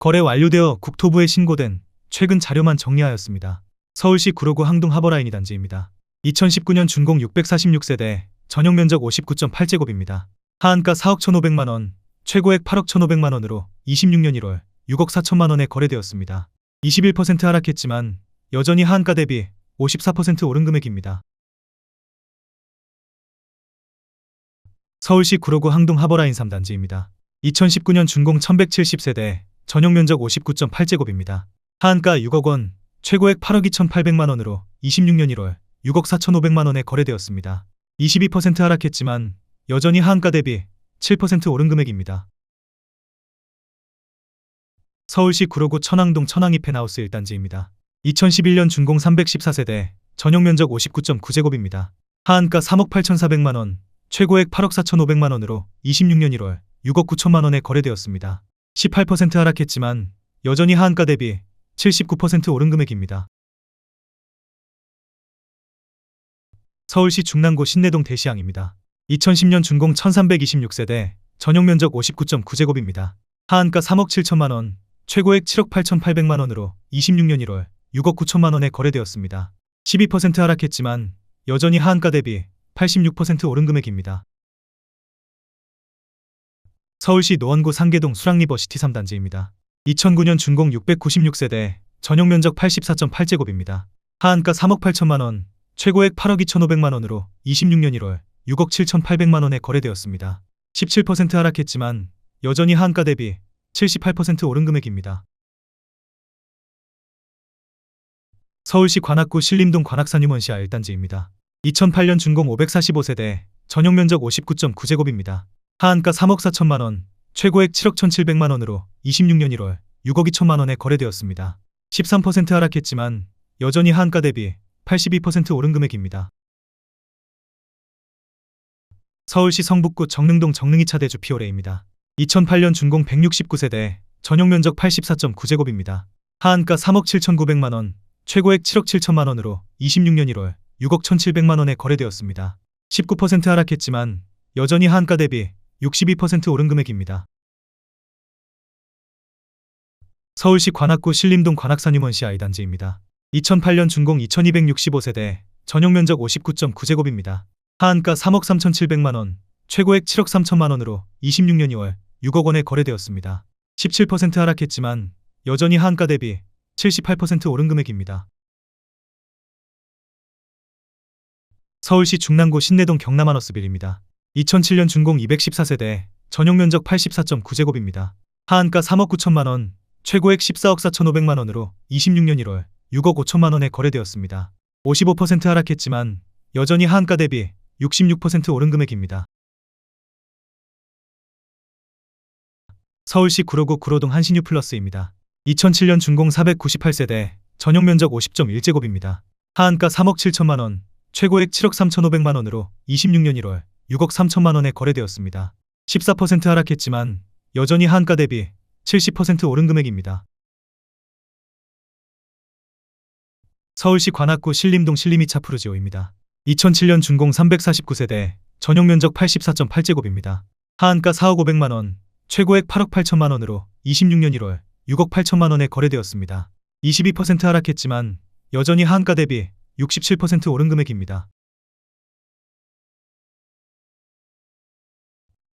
거래 완료되어 국토부에 신고된 최근 자료만 정리하였습니다. 서울시 구로구 항동 하버라인 2단지입니다. 2019년 준공 646세대, 전용 면적 59.8제곱입니다. 하한가 4억 1,500만원, 최고액 8억 1,500만원으로 26년 1월 6억 4천만원에 거래되었습니다. 21% 하락했지만 여전히 하한가 대비 54% 오른 금액입니다. 서울시 구로구 항동 하버라인 3단지입니다. 2019년 준공 1170세대, 전용 면적 59.8제곱입니다. 하한가 6억원, 최고액 8억 2,800만원으로 26년 1월 6억 4,500만원에 거래되었습니다. 22% 하락했지만 여전히 하한가 대비 7% 오른 금액입니다. 서울시 구로구 천왕동 천왕이 펜하우스 1단지입니다. 2011년 준공 314세대, 전용 면적 59.9제곱입니다. 하한가 3억 8,400만원, 최고액 8억 4,500만원으로 26년 1월 6억 9천만원에 거래되었습니다. 18% 하락했지만 여전히 하한가 대비 79% 오른 금액입니다. 서울시 중랑구 신내동 대시항입니다. 2010년 준공 1326세대, 전용 면적 59.9제곱입니다. 하한가 3억 7천만원, 최고액 7억 8,800만원으로 26년 1월 6억 9천만원에 거래되었습니다. 12% 하락했지만 여전히 하한가 대비 86% 오른 금액입니다. 서울시 노원구 상계동 수락리버시티 3단지입니다. 2009년 준공 696세대, 전용 면적 84.8제곱입니다. 하한가 3억 8천만원, 최고액 8억 2,500만원으로 26년 1월 6억 7,800만원에 거래되었습니다. 17% 하락했지만 여전히 하한가 대비 78% 오른 금액입니다. 서울시 관악구 신림동 관악산유먼시아 1단지입니다. 2008년 준공 545세대, 전용 면적 59.9제곱입니다. 하한가 3억 4천만원, 최고액 7억 1,700만원으로 26년 1월 6억 2천만원에 거래되었습니다. 13% 하락했지만 여전히 하한가 대비 82% 오른 금액입니다. 서울시 성북구 정릉동 정릉이차 대주 피오레입니다. 2008년 준공 169세대, 전용 면적 84.9제곱입니다. 하한가 3억 7,900만원, 최고액 7억 7천만원으로 26년 1월 6억 1,700만원에 거래되었습니다. 19% 하락했지만 여전히 하한가 대비 62% 오른 금액입니다. 서울시 관악구 신림동 관악산유먼시아 2단지입니다. 2008년 준공 2265세대, 전용 면적 59.9제곱입니다. 하한가 3억 3,700만원, 최고액 7억 3천만원으로 26년 2월 6억 원에 거래되었습니다. 17% 하락했지만 여전히 하한가 대비 78% 오른 금액입니다. 서울시 중랑구 신내동 경남하너스빌입니다. 2007년 준공 214세대, 전용 면적 84.9제곱입니다. 하한가 3억 9천만원, 최고액 14억 4,500만원으로 26년 1월 6억 5천만원에 거래되었습니다. 55% 하락했지만 여전히 하한가 대비 66% 오른 금액입니다. 서울시 구로구 구로동 한신유 플러스입니다. 2007년 준공 498세대, 전용 면적 50.1제곱입니다. 하한가 3억 7천만원, 최고액 7억 3,500만원으로 26년 1월 6억 3천만원에 거래되었습니다. 14% 하락했지만 여전히 하한가 대비 70% 오른 금액입니다. 서울시 관악구 신림동 신림이차 푸르지오입니다. 2007년 준공 349세대, 전용 면적 84.8제곱입니다. 하한가 4억 500만원, 최고액 8억 8천만원으로 26년 1월 6억 8천만원에 거래되었습니다. 22% 하락했지만 여전히 하한가 대비 67% 오른 금액입니다.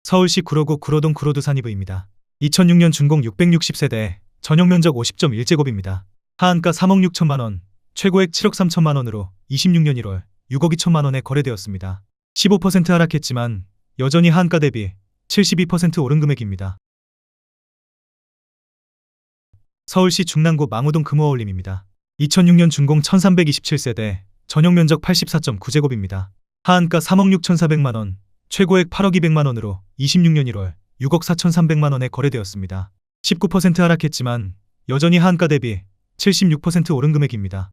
서울시 구로구 구로동 구로두산이브입니다. 2006년 준공 660세대, 전용 면적 50.1제곱입니다. 하한가 3억 6천만원, 최고액 7억 3천만원으로 26년 1월 6억 2천만원에 거래되었습니다. 15% 하락했지만 여전히 하한가 대비 72% 오른 금액입니다. 서울시 중랑구 망우동 금호어울림입니다. 2006년 준공 1327세대, 전용 면적 84.9제곱입니다. 하한가 3억 6,400만원, 최고액 8억 200만원으로 26년 1월 6억 4,300만원에 거래되었습니다. 19% 하락했지만 여전히 하한가 대비 76% 오른 금액입니다.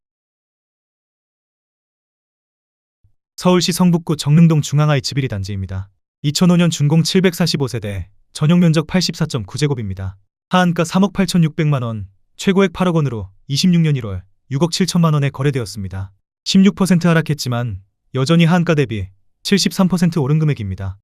서울시 성북구 정릉동 중앙하이츠 비리 단지입니다. 2005년 준공 745세대, 전용 면적 84.9제곱입니다. 하한가 3억 8,600만원, 최고액 8억 원으로 26년 1월 6억 7천만원에 거래되었습니다. 16% 하락했지만 여전히 하한가 대비 73% 오른 금액입니다.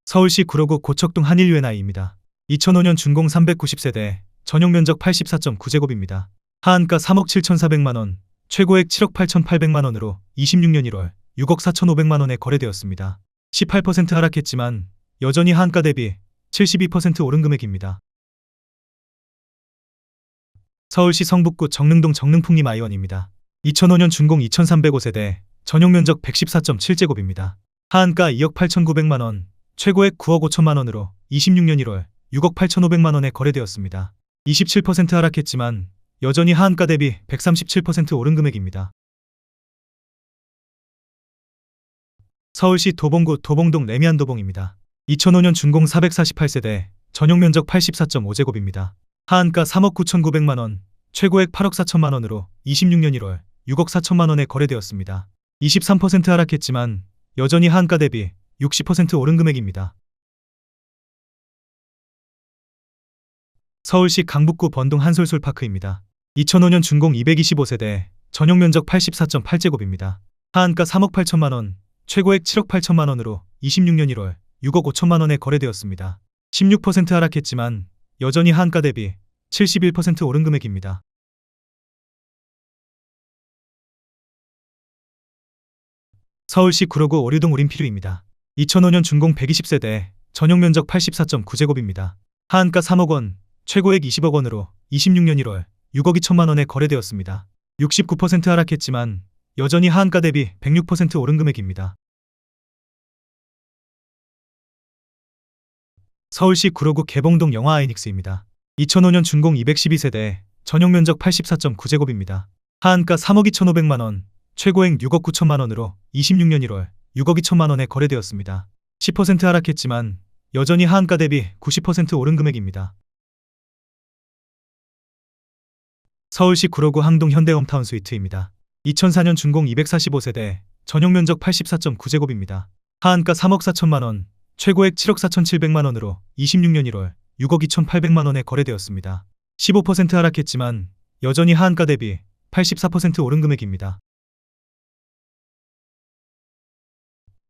서울시 구로구 고척동 한일유엔아이입니다. 2005년 준공 390세대, 전용 면적 84.9제곱입니다. 하한가 3억 7,400만원, 최고액 7억 8,800만원으로 26년 1월 6억 4,500만원에 거래되었습니다. 18% 하락했지만 여전히 하한가 대비 72% 오른 금액입니다. 서울시 성북구 정릉동 정릉풍림 아이원입니다. 2005년 준공 2,305세대, 전용 면적 114.7제곱입니다. 하한가 2억 8,900만원, 최고액 9억 5천만원으로 26년 1월 6억 8,500만원에 거래되었습니다. 27% 하락했지만 여전히 하한가 대비 137% 오른 금액입니다. 서울시 도봉구 도봉동 레미안도봉입니다. 2005년 준공 448세대, 전용 면적 84.5제곱입니다. 하한가 3억 9,900만원, 최고액 8억 4천만원으로 26년 1월 6억 4천만원에 거래되었습니다. 23% 하락했지만 여전히 하한가 대비 60% 오른 금액입니다. 서울시 강북구 번동 한솔솔파크입니다. 2005년 준공 225세대, 전용 면적 84.8제곱입니다. 하한가 3억 8천만원, 최고액 7억 8천만원으로 26년 1월 6억 5천만원에 거래되었습니다. 16% 하락했지만 여전히 하한가 대비 71% 오른 금액입니다. 서울시 구로구 오류동 우림피루입니다. 2005년 준공 120세대, 전용 면적 84.9제곱입니다. 하한가 3억원, 최고액 20억원으로 26년 1월 6억 2천만원에 거래되었습니다. 69% 하락했지만 여전히 하한가 대비 106% 오른 금액입니다. 서울시 구로구 개봉동 영화 아이닉스입니다. 2005년 준공 212세대, 전용 면적 84.9제곱입니다. 하한가 3억 2,500만원, 최고액 6억 9천만원으로 26년 1월 6억 2천만원에 거래되었습니다. 10% 하락했지만 여전히 하한가 대비 90% 오른 금액입니다. 서울시 구로구 항동 현대홈타운 스위트입니다. 2004년 준공 245세대, 전용 면적 84.9제곱입니다. 하한가 3억 4천만원, 최고액 7억 4,700만원으로 26년 1월 6억 2,800만원에 거래되었습니다. 15% 하락했지만 여전히 하한가 대비 84% 오른 금액입니다.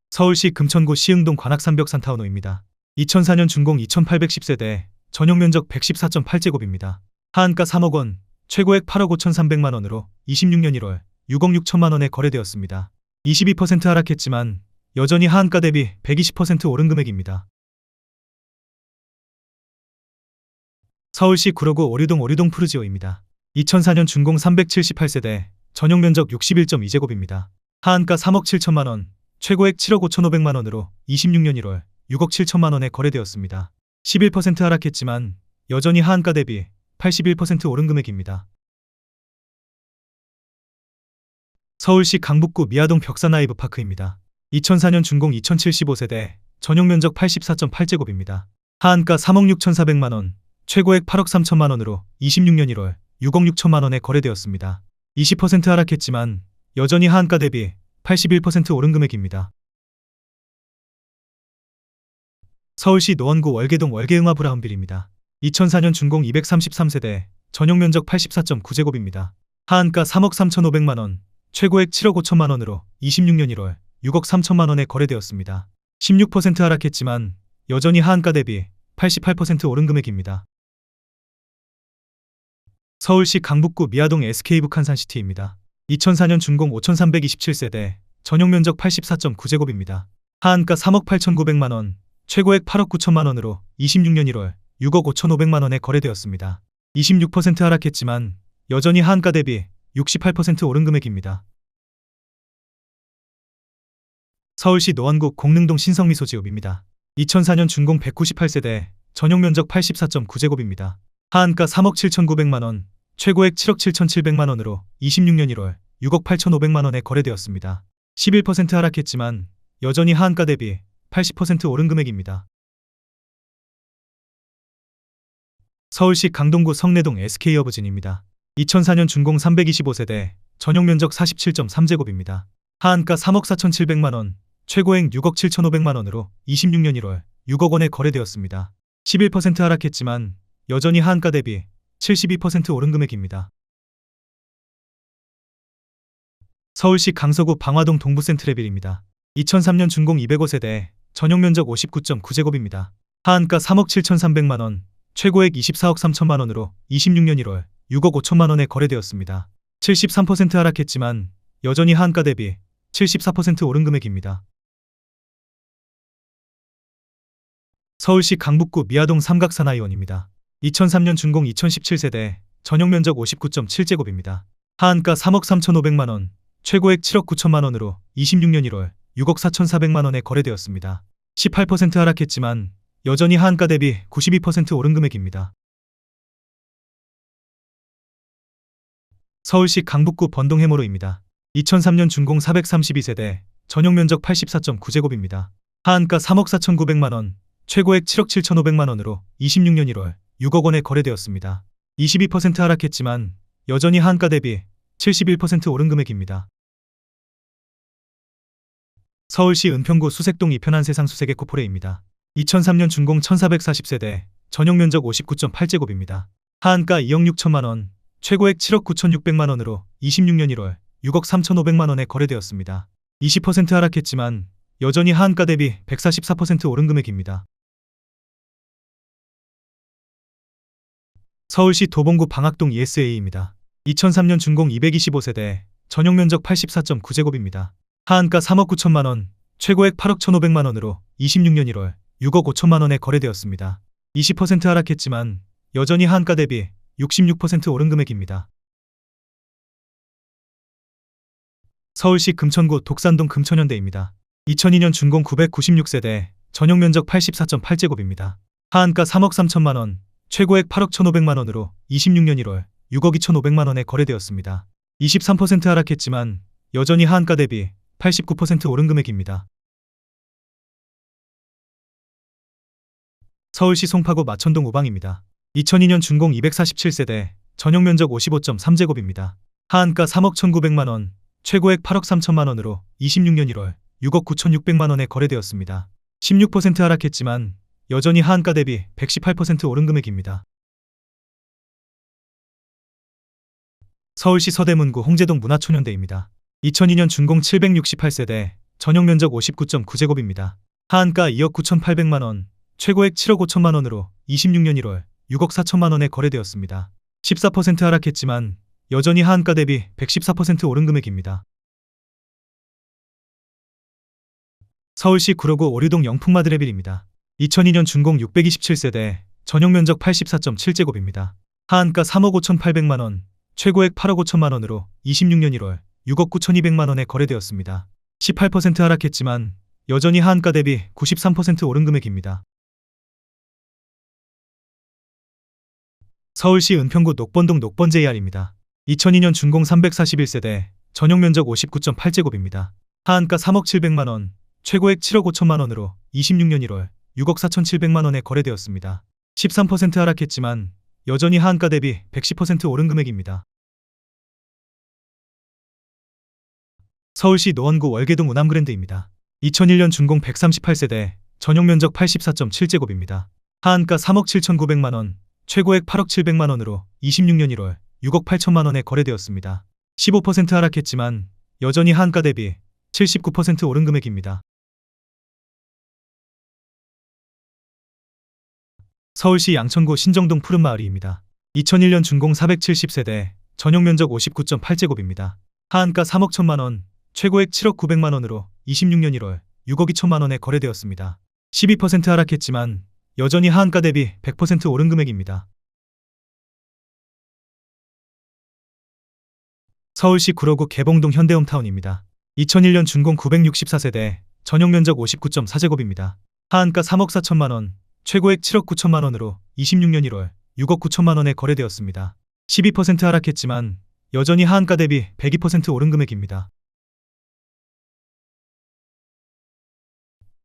서울시 금천구 시흥동 관악산벽산 타운호입니다. 2004년 준공 2,810세대, 전용 면적 114.8제곱입니다. 하한가 3억원, 최고액 8억 5,300만원으로 26년 1월 6억 6천만원에 거래되었습니다. 22% 하락했지만 여전히 하한가 대비 120% 오른 금액입니다. 서울시 구로구 오류동 푸르지오입니다. 2004년 준공 378세대, 전용 면적 61.2제곱입니다. 하한가 3억 7천만원, 최고액 7억 5,500만원으로 26년 1월 6억 7천만원에 거래되었습니다. 11% 하락했지만 여전히 하한가 대비 81% 오른 금액입니다. 서울시 강북구 미아동 벽산아이브 파크입니다. 2004년 준공 2,075세대, 전용 면적 84.8제곱입니다. 하한가 3억 6,400만원, 최고액 8억 3천만원으로 26년 1월 6억 6천만원에 거래되었습니다. 20% 하락했지만 여전히 하한가 대비 81% 오른 금액입니다. 서울시 노원구 월계동 월계응화 브라운빌입니다. 2004년 준공 233세대, 전용 면적 84.9제곱입니다. 하한가 3억 3,500만원, 최고액 7억 5천만원으로 26년 1월 6억 3천만원에 거래되었습니다. 16% 하락했지만 여전히 하한가 대비 88% 오른 금액입니다. 서울시 강북구 미아동 SK 북한산시티입니다. 2004년 준공 5,327세대, 전용 면적 84.9제곱입니다. 하한가 3억 8,900만원, 최고액 8억 9천만원으로 26년 1월 6억 5,500만원에 거래되었습니다. 26% 하락했지만 여전히 하한가 대비 68% 오른 금액입니다. 서울시 노원구 공릉동 신성미소지읍입니다. 2004년 준공 198세대, 전용 면적 84.9제곱입니다. 하한가 3억 7,900만원, 최고액 7억 7,700만원으로 26년 1월 6억 8,500만원에 거래되었습니다. 11% 하락했지만 여전히 하한가 대비 80% 오른 금액입니다. 서울시 강동구 성내동 SK어브진입니다. 2004년 준공 325세대, 전용 면적 47.3제곱입니다. 하한가 3억 4,700만원, 최고액 6억 7,500만원으로 26년 1월 6억 원에 거래되었습니다. 11% 하락했지만 여전히 하한가 대비 72% 오른 금액입니다. 서울시 강서구 방화동 동부센트레빌입니다. 2003년 준공 205세대, 전용 면적 59.9제곱입니다. 하한가 3억 7,300만원, 최고액 24억 3천만 원으로 26년 1월 6억 5천만 원에 거래되었습니다. 73% 하락했지만 여전히 하한가 대비 74% 오른 금액입니다. 서울시 강북구 미아동 삼각사나이원입니다. 2003년 준공 2017세대, 전용 면적 59.7제곱입니다. 하한가 3억 3,500만 원, 최고액 7억 9천만 원으로 26년 1월 6억 4,400만 원에 거래되었습니다. 18% 하락했지만 여전히 하한가 대비 92% 오른 금액입니다. 서울시 강북구 번동 해모로입니다. 2003년 준공 432세대, 전용 면적 84.9제곱입니다. 하한가 3억 4,900만 원, 최고액 7억 7,500만 원으로 26년 1월 6억 원에 거래되었습니다. 22% 하락했지만 여전히 하한가 대비 71% 오른 금액입니다. 서울시 은평구 수색동 이편한 세상 수색의 코포레입니다. 2003년 준공 1440세대, 전용 면적 59.8제곱입니다. 하한가 2억 6천만 원, 최고액 7억 9,600만 원으로 26년 1월 6억 3,500만 원에 거래되었습니다. 20% 하락했지만 여전히 하한가 대비 144% 오른 금액입니다. 서울시 도봉구 방학동 ESA입니다. 2003년 준공 225세대, 전용 면적 84.9제곱입니다. 하한가 3억 9천만 원, 최고액 8억 1,500만 원으로 26년 1월 6억 5천만 원에 거래되었습니다. 20% 하락했지만 여전히 하한가 대비 66% 오른 금액입니다. 서울시 금천구 독산동 금천현대입니다. 2002년 준공 996세대, 전용 면적 84.8제곱입니다. 하한가 3억 3천만 원, 최고액 8억 1,500만 원으로 26년 1월 6억 2,500만 원에 거래되었습니다. 23% 하락했지만 여전히 하한가 대비 89% 오른 금액입니다. 서울시 송파구 마천동 우방입니다. 2002년 준공 247세대, 전용 면적 55.3제곱입니다. 하한가 3억 1,900만 원, 최고액 8억 3천만 원으로 26년 1월 6억 9,600만 원에 거래되었습니다. 16% 하락했지만 여전히 하한가 대비 118% 오른 금액입니다. 서울시 서대문구 홍제동 문화촌현대입니다. 2002년 준공 768세대, 전용 면적 59.9제곱입니다. 하한가 2억 9,800만 원, 최고액 7억 5천만 원으로 26년 1월 6억 4천만 원에 거래되었습니다. 14% 하락했지만 여전히 하한가 대비 114% 오른 금액입니다. 서울시 구로구 오류동 영풍마드레빌입니다. 2002년 준공 627세대, 전용 면적 84.7제곱입니다. 하한가 3억 5,800만 원, 최고액 8억 5천만 원으로 26년 1월 6억 9,200만 원에 거래되었습니다. 18% 하락했지만 여전히 하한가 대비 93% 오른 금액입니다. 서울시 은평구 녹번동 녹번 JR입니다. 2002년 준공 341세대, 전용 면적 59.8제곱입니다. 하한가 3억 700만 원, 최고액 7억 5천만 원으로 26년 1월 6억 4,700만 원에 거래되었습니다. 13% 하락했지만 여전히 하한가 대비 110% 오른 금액입니다. 서울시 노원구 월계동 우남그랜드입니다. 2001년 준공 138세대, 전용 면적 84.7제곱입니다. 하한가 3억 7,900만 원, 최고액 8억 700만 원으로 26년 1월 6억 8천만 원에 거래되었습니다. 15% 하락했지만 여전히 하한가 대비 79% 오른 금액입니다. 서울시 양천구 신정동 푸른마을입니다. 2001년 준공 470세대, 전용 면적 59.8제곱입니다. 하한가 3억 1천만 원, 최고액 7억 900만 원으로 26년 1월 6억 2천만 원에 거래되었습니다. 12% 하락했지만 여전히 하한가 대비 100% 오른 금액입니다. 서울시 구로구 개봉동 현대홈타운입니다. 2001년 준공 964세대, 전용 면적 59.4제곱입니다. 하한가 3억 4천만 원, 최고액 7억 9천만 원으로 26년 1월 6억 9천만 원에 거래되었습니다. 12% 하락했지만 여전히 하한가 대비 102% 오른 금액입니다.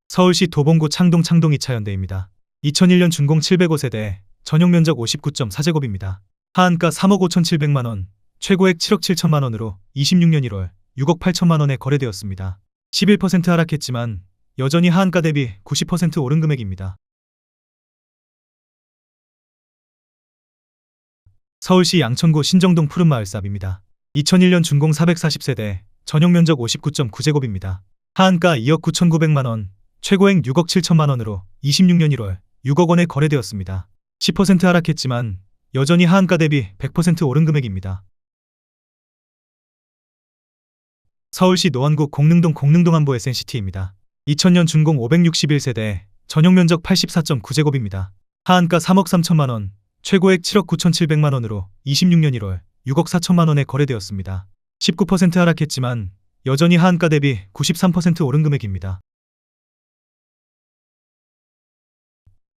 서울시 도봉구 창동 2차현대입니다. 2001년 준공 705세대, 전용 면적 59.4제곱입니다. 하한가 3억 5,700만 원, 최고액 7억 7천만 원으로 26년 1월 6억 8천만 원에 거래되었습니다. 11% 하락했지만 여전히 하한가 대비 90% 오른 금액입니다. 서울시 양천구 신정동 푸른마을삽입니다. 2001년 준공 440세대, 전용 면적 59.9제곱입니다. 하한가 2억 9,900만 원, 최고액 6억 7천만 원으로 26년 1월 6억 원에 거래되었습니다. 10% 하락했지만 여전히 하한가 대비 100% 오른 금액입니다. 서울시 노원구 공릉동 안보 SNCT입니다. 2000년 준공 561세대, 전용 면적 84.9제곱입니다. 하한가 3억 3천만 원, 최고액 7억 9천7백만 원으로 26년 1월 6억 4천만 원에 거래되었습니다. 19% 하락했지만 여전히 하한가 대비 93% 오른 금액입니다.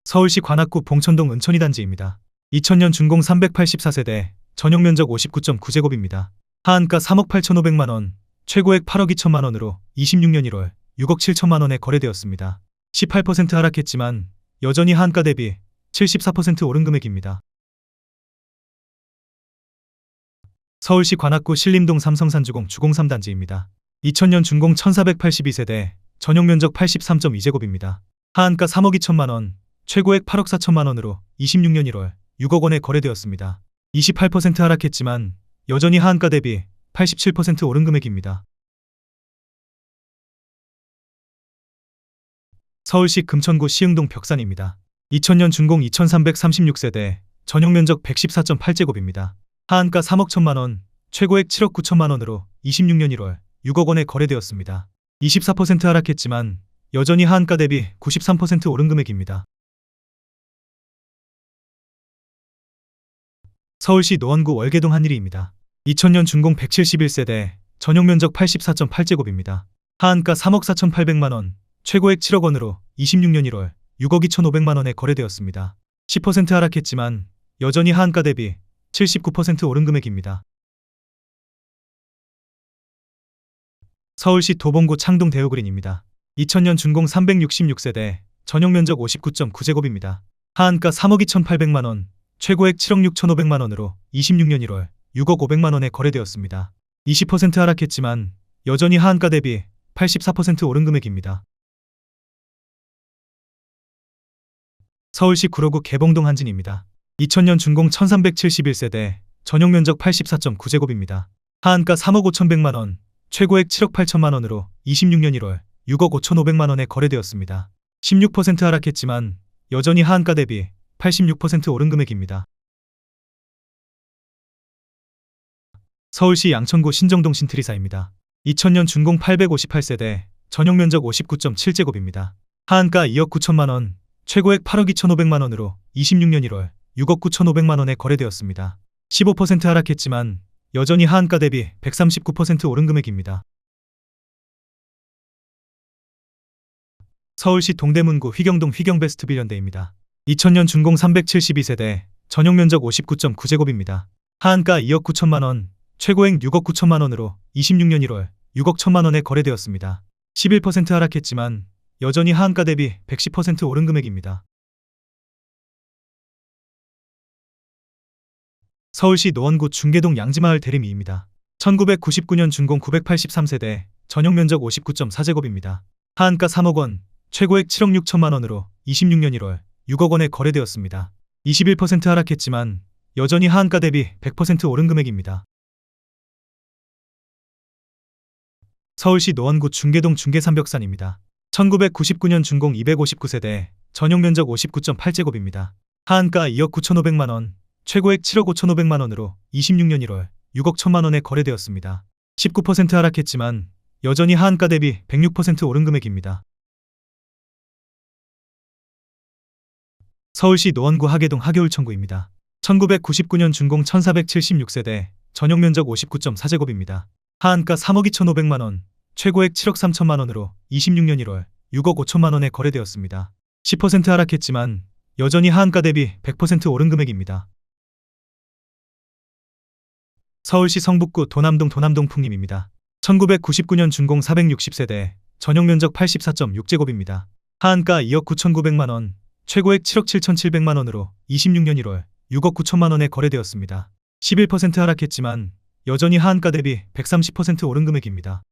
서울시 관악구 봉천동 은천이 단지입니다. 2000년 준공 384세대, 전용 면적 59.9제곱입니다. 하한가 3억 8천5백만 원, 최고액 8억 2천만 원으로 26년 1월 6억 7천만 원에 거래되었습니다. 18% 하락했지만 여전히 하한가 대비 74% 오른 금액입니다. 서울시 관악구 신림동 삼성산주공 주공 3단지입니다. 2000년 준공 1482세대, 전용 면적 83.2제곱입니다. 하한가 3억 2천만 원, 최고액 8억 4천만 원으로 26년 1월 6억 원에 거래되었습니다. 28% 하락했지만 여전히 하한가 대비 87% 오른 금액입니다. 서울시 금천구 시흥동 벽산입니다. 2000년 준공 2336세대, 전용 면적 114.8제곱입니다. 하한가 3억 1천만 원, 최고액 7억 9천만 원으로 26년 1월 6억 원에 거래되었습니다. 24% 하락했지만 여전히 하한가 대비 93% 오른 금액입니다. 서울시 노원구 월계동 한일이입니다. 2000년 준공 171세대, 전용 면적 84.8제곱입니다. 하한가 3억 4천8백만 원, 최고액 7억 원으로 26년 1월 6억 2천5백만 원에 거래되었습니다. 10% 하락했지만 여전히 하한가 대비 79% 오른 금액입니다. 서울시 도봉구 창동 대우그린입니다. 2000년 준공 366세대, 전용 면적 59.9제곱입니다. 하한가 3억 2천8백만 원, 최고액 7억 6천5백만 원으로 26년 1월 6억 5백만 원에 거래되었습니다. 20% 하락했지만 여전히 하한가 대비 84% 오른 금액입니다. 서울시 구로구 개봉동 한진입니다. 2000년 준공 1371세대, 전용 면적 84.9제곱입니다. 하한가 3억 5천백만 원, 최고액 7억 8천만 원으로 26년 1월 6억 5천5백만 원에 거래되었습니다. 16% 하락했지만 여전히 하한가 대비 86% 오른 금액입니다. 서울시 양천구 신정동 신트리사입니다. 2000년 준공 858세대, 전용 면적 59.7제곱입니다. 하한가 2억 9천만 원, 최고액 8억 2천5백만 원으로 26년 1월 6억 9천5백만 원에 거래되었습니다. 15% 하락했지만 여전히 하한가 대비 139% 오른 금액입니다. 서울시 동대문구 휘경동 휘경베스트 빌런데입니다. 2000년 준공 372세대, 전용 면적 59.9제곱입니다. 하한가 2억 9천만 원, 최고액 6억 9천만 원으로 26년 1월 6억 1천만 원에 거래되었습니다. 11% 하락했지만 여전히 하한가 대비 110% 오른 금액입니다. 서울시 노원구 중계동 양지마을 대림이입니다. 1999년 준공 983세대, 전용 면적 59.4제곱입니다. 하한가 3억 원, 최고액 7억 6천만 원으로 26년 1월 6억 원에 거래되었습니다. 21% 하락했지만 여전히 하한가 대비 100% 오른 금액입니다. 서울시 노원구 중계동 중계삼벽산입니다. 1999년 준공 259세대, 전용 면적 59.8제곱입니다. 하한가 2억 9천5백만 원, 최고액 7억 5천5백만 원으로 26년 1월 6억 1천만 원에 거래되었습니다. 19% 하락했지만 여전히 하한가 대비 106% 오른 금액입니다. 서울시 노원구 하계동 하계울천구입니다. 1999년 준공 1476세대, 전용 면적 59.4제곱입니다. 하한가 3억 2천5백만 원, 최고액 7억 3천만 원으로 26년 1월 6억 5천만 원에 거래되었습니다. 10% 하락했지만 여전히 하한가 대비 100% 오른 금액입니다. 서울시 성북구 도남동 풍림입니다. 1999년 준공 460세대, 전용 면적 84.6제곱입니다. 하한가 2억 9천9백만 원, 최고액 7억 7천7백만 원으로 26년 1월 6억 9천만 원에 거래되었습니다. 11% 하락했지만 여전히 하한가 대비 130% 오른 금액입니다.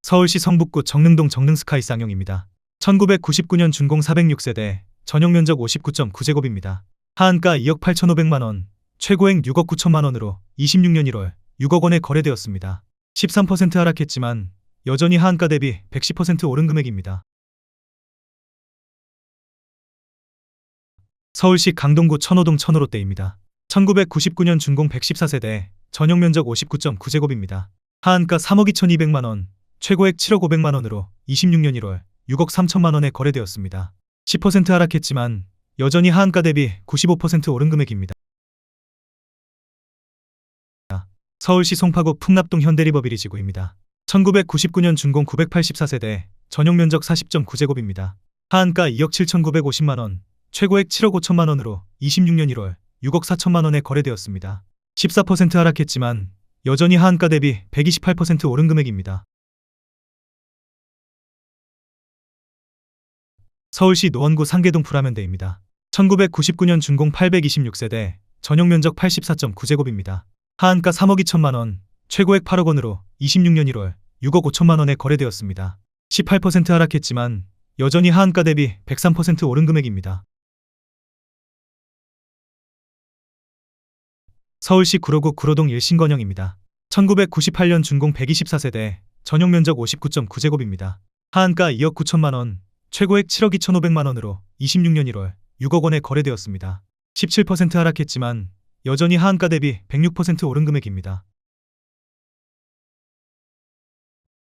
서울시 성북구 정릉동 정릉스카이 쌍용입니다. 1999년 준공 406세대, 전용 면적 59.9제곱입니다. 하한가 2억 8천5백만 원, 최고액 6억 9천만 원으로 26년 1월 6억 원에 거래되었습니다. 13% 하락했지만 여전히 하한가 대비 110% 오른 금액입니다. 서울시 강동구 천호동 천호롯데입니다. 1999년 준공 114세대, 전용 면적 59.9제곱입니다. 하한가 3억 2,200만 원, 최고액 7억 500만 원으로 26년 1월 6억 3천만 원에 거래되었습니다. 10% 하락했지만 여전히 하한가 대비 95% 오른 금액입니다. 서울시 송파구 풍납동 현대리버비리지구입니다. 1999년 준공 984세대, 전용 면적 40.9제곱입니다. 하한가 2억 7,950만 원, 최고액 7억 5천만 원으로 26년 1월 6억 4천만 원에 거래되었습니다. 14% 하락했지만 여전히 하한가 대비 128% 오른 금액입니다. 서울시 노원구 상계동 불화면대입니다. 1999년 준공 826세대, 전용 면적 84.9제곱입니다. 하한가 3억 2천만 원, 최고액 8억 원으로 26년 1월 6억 5천만 원에 거래되었습니다. 18% 하락했지만 여전히 하한가 대비 103% 오른 금액입니다. 서울시 구로구 구로동 일신건영입니다. 1998년 준공 124세대, 전용 면적 59.9제곱입니다. 하한가 2억 9천만 원, 최고액 7억 2,500만 원으로 26년 1월 6억 원에 거래되었습니다. 17% 하락했지만 여전히 하한가 대비 106% 오른 금액입니다.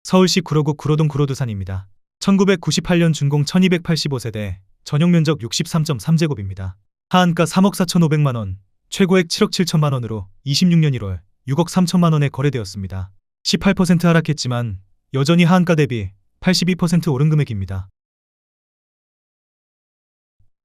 서울시 구로구 구로동 구로두산입니다. 1998년 준공 1285세대, 전용 면적 63.3제곱입니다. 하한가 3억 4,500만 원, 최고액 7억 7천만 원으로 26년 1월 6억 3천만 원에 거래되었습니다. 18% 하락했지만 여전히 하한가 대비 82% 오른 금액입니다.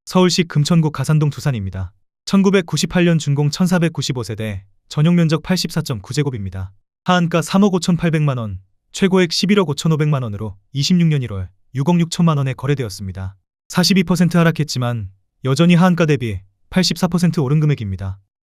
서울시 금천구 가산동 두산입니다. 1998년 준공 1495세대, 전용 면적 84.9제곱입니다. 하한가 3억 5,800만 원, 최고액 11억 5,500만 원으로 26년 1월 6억 6천만 원에 거래되었습니다. 42% 하락했지만 여전히 하한가 대비 84% 오른 금액입니다.